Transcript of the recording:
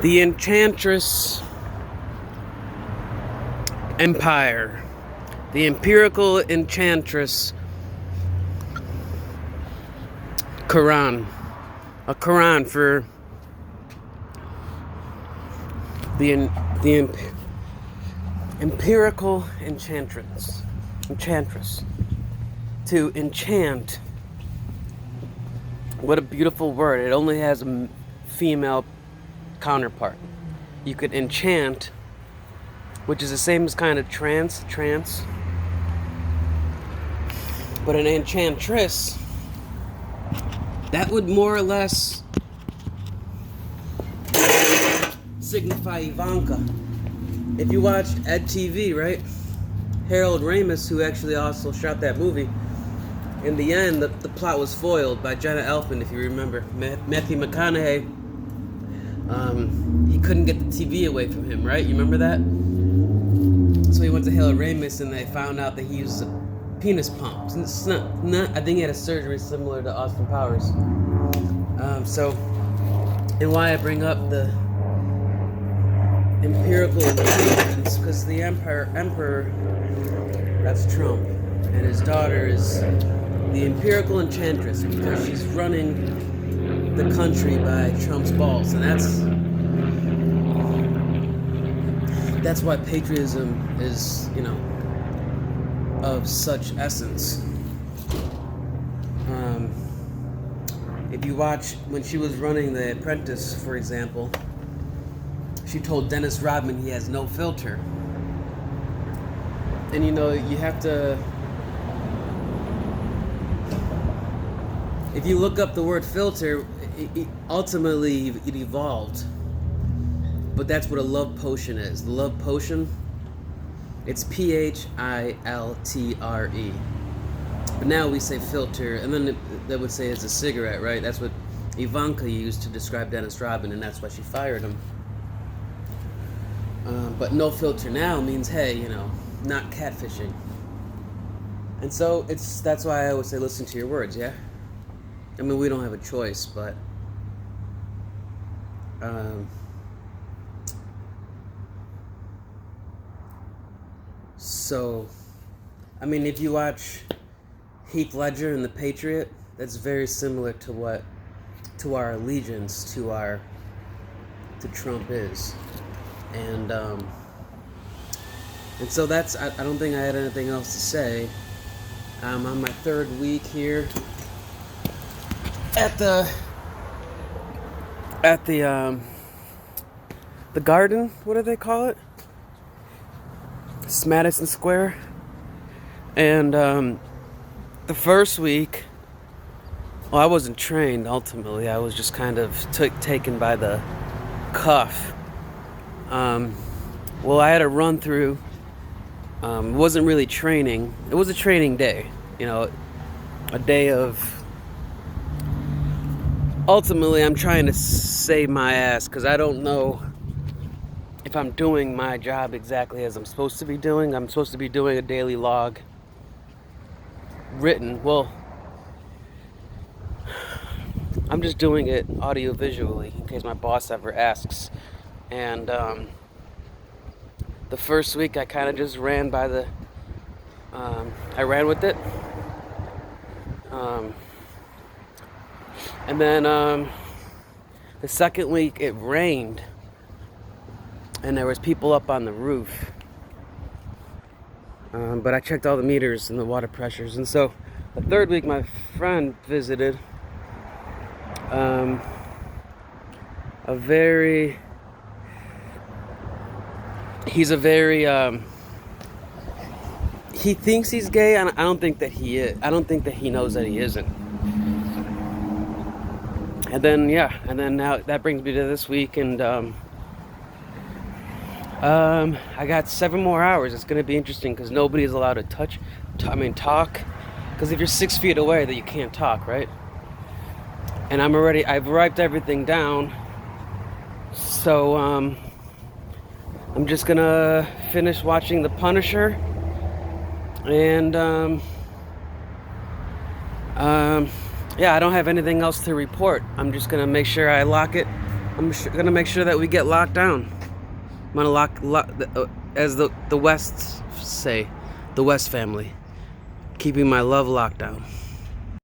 The Enchantress Empire. The Empirical Enchantress Quran. A Quran for the empirical enchantress. To enchant. What a beautiful word. It only has a female counterpart. You could enchant, which is the same as kind of trance. But an enchantress, that would more or less signify Ivanka. If you watched Ed TV, right? Harold Ramis, who actually also shot that movie, in the end, the plot was foiled by Jenna Elfman, if you remember. Matthew McConaughey, he couldn't get the TV away from him, right? You remember that? So he went to Harold Ramis, and they found out that he used a penis pump. It's not, I think he had a surgery similar to Austin Powers. And why I bring up the empirical intelligence, because the emperor, that's Trump, and his daughter is the empirical enchantress, because she's running the country by Trump's balls, and that's why patriotism is, of such essence. If you watch, when she was running The Apprentice, for example, she told Dennis Rodman he has no filter. And you have to, if you look up the word filter, ultimately it evolved. But that's what a love potion is. The love potion, it's Philtre. But now we say filter, and then that would say it's a cigarette, right? That's what Ivanka used to describe Dennis Rodman, and that's why she fired him. But no filter now means, hey, not catfishing. And so that's why I always say listen to your words, yeah? I mean, we don't have a choice, but so, I mean, if you watch Heath Ledger and The Patriot, that's very similar to our allegiance to Trump is. And so that's, I don't think I had anything else to say. I'm on my third week here at the garden. What do they call it? It's Madison Square. And the first week, well, I wasn't trained ultimately. I was just kind of taken by the cuff. Well, I had a run through. It wasn't really training. It was a training day. A day of. Ultimately, I'm trying to save my ass because I don't know if I'm doing my job exactly as I'm supposed to be doing. I'm supposed to be doing a daily log. Written. Well, I'm just doing it audio-visually in case my boss ever asks. And the first week I kind of just ran by I ran with it. And then the second week it rained and there was people up on the roof. But I checked all the meters and the water pressures. And so the third week my friend visited he's a very he thinks he's gay, and I don't think that he is. I don't think that he knows that he isn't. And then now that brings me to this week, and I got 7 more hours. It's gonna be interesting because nobody is allowed to talk. Because if you're 6 feet away, that you can't talk, right? And I've wiped everything down. So I'm just gonna finish watching The Punisher, and I don't have anything else to report. I'm just gonna make sure I lock it gonna make sure that we get locked down. I'm gonna as the West say, the West family, keeping my love locked down.